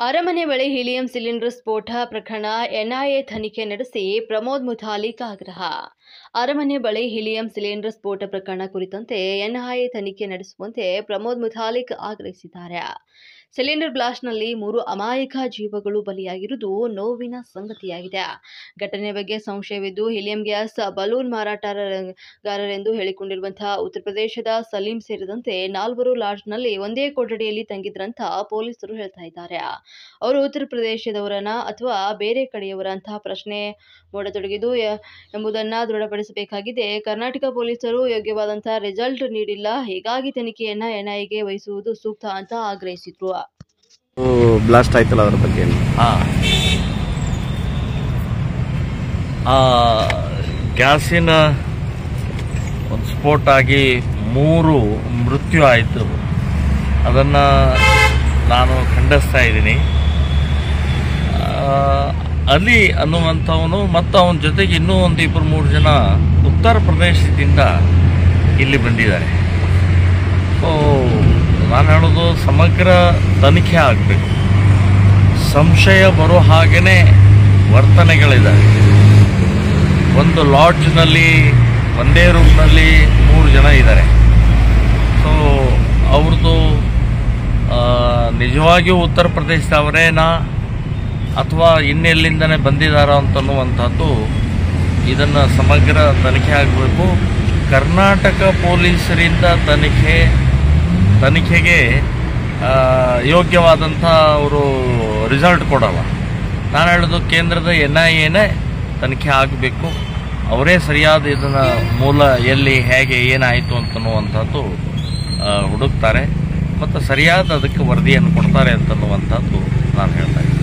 ಅರಮನೆ ಬಳಿ helium cylinder ಸ್ಫೋಟ ಪ್ರಕರಣ ಎನ್ಐಎ ತನಿಖೆ ನಡೆಸಿ ಪ್ರಮೋದ್ ಮುತಾಲಿಕ್ ಆಗ್ರಹ. ಅರಮನೆ ಬಳಿ ಹೀಲಿಯಂ ಸಿಲಿಂಡರ್ ಸ್ಫೋಟ ಪ್ರಕರಣ ಕುರಿತಂತೆ ಎನ್ಐಎ ತನಿಖೆ ನಡೆಸುವಂತೆ ಪ್ರಮೋದ್ ಮುತಾಲಿಕ್ ಆಗ್ರಹಿಸಿದ್ದಾರೆ. ಸಿಲಿಂಡರ್ ಬ್ಲಾಸ್ಟ್ನಲ್ಲಿ 3 ಅಮಾಯಕ ಜೀವಗಳು ಬಲಿಯಾಗಿರುವುದು ನೋವಿನ ಸಂಗತಿಯಾಗಿದೆ. ಘಟನೆ ಬಗ್ಗೆ ಸಂಶಯವಿದ್ದು ಹೀಲಿಯಂ ಗ್ಯಾಸ್ ಬಲೂನ್ ಮಾರಾಟಗಾರರೆಂದು ಹೇಳಿಕೊಂಡಿರುವಂತಹ ಉತ್ತರ ಪ್ರದೇಶದ ಸಲೀಂ ಸೇರಿದಂತೆ 4 ಲಾಡ್ಜ್ನಲ್ಲಿ ಒಂದೇ ಕೊಠಡಿಯಲ್ಲಿ ತಂಗಿದ್ರಂತ ಪೊಲೀಸರು ಹೇಳ್ತಾ ಇದ್ದಾರೆ. ಅವರು ಉತ್ತರ ಪ್ರದೇಶದವರನ್ನ ಅಥವಾ ಬೇರೆ ಕಡೆಯವರ ಅಂತ ಪ್ರಶ್ನೆ ಮೂಡತೊಡಗಿದ್ದು ಎಂಬುದನ್ನ ದೃಢಪಡಿಸಬೇಕಾಗಿದೆ. ಕರ್ನಾಟಕ ಪೊಲೀಸರು ಯೋಗ್ಯವಾದಂತಹ ರಿಸಲ್ಟ್ ನೀಡಿಲ್ಲ, ಹೀಗಾಗಿ ತನಿಖೆಯನ್ನ ಎನ್ಐಎಗೆ ವಹಿಸುವುದು ಸೂಕ್ತ ಅಂತ ಆಗ್ರಹಿಸಿದ್ರು. ಬ್ಲಾಸ್ಟ್ ಆಯ್ತಲ್ಲ ಅದರ ಬಗ್ಗೆ ಗ್ಯಾಸಿನ ಒಂದು ಸ್ಫೋಟ ಆಗಿ 3 ಮೃತ್ಯು ಆಯಿತು. ಅದನ್ನು ನಾನು ಖಂಡಿಸ್ತಾ ಇದ್ದೀನಿ. ಅಲಿ ಅನ್ನುವಂಥವನು ಮತ್ತು ಅವನ ಜೊತೆಗೆ ಇನ್ನೂ ಒಂದು 2-3 ಜನ ಉತ್ತರ ಪ್ರದೇಶದಿಂದ ಇಲ್ಲಿ ಬಂದಿದ್ದಾರೆ. ಸೊ ನಾನು ಹೇಳೋದು ಸಮಗ್ರ ತನಿಖೆ ಆಗಬೇಕು. ಸಂಶಯ ಬರೋ ಹಾಗೇ ವರ್ತನೆಗಳಿದ್ದಾವೆ. ಒಂದು ಲಾಡ್ಜ್ನಲ್ಲಿ ಒಂದೇ ರೂಮ್ನಲ್ಲಿ 3 ಜನ ಇದ್ದಾರೆ. ಸೊ ಅವ್ರದ್ದು ನಿಜವಾಗಿಯೂ ಉತ್ತರ ಪ್ರದೇಶದವರೇನಾ ಅಥವಾ ಇನ್ನೆಲ್ಲಿಂದನೇ ಬಂದಿದ್ದಾರೋ ಅಂತನ್ನುವಂಥದ್ದು ಇದನ್ನು ಸಮಗ್ರ ತನಿಖೆ ಆಗಬೇಕು. ಕರ್ನಾಟಕ ಪೊಲೀಸರಿಂದ ತನಿಖೆಗೆ ಯೋಗ್ಯವಾದಂಥ ಅವರು ರಿಸಲ್ಟ್ ಕೊಡಲ್ಲ. ನಾನು ಹೇಳೋದು ಕೇಂದ್ರದ ಎನ್ಐಎನೇ ತನಿಖೆ ಆಗಬೇಕು. ಅವರೇ ಸರಿಯಾದ ಇದನ್ನು ಮೂಲ ಎಲ್ಲಿ ಹೇಗೆ ಏನಾಯಿತು ಅಂತನ್ನುವಂಥದ್ದು ಹುಡುಕ್ತಾರೆ ಮತ್ತು ಸರಿಯಾದ ಅದಕ್ಕೆ ವರದಿಯನ್ನು ಕೊಡ್ತಾರೆ ಅಂತನ್ನುವಂಥದ್ದು ನಾನು ಹೇಳ್ತಾ ಇದ್ದೀನಿ.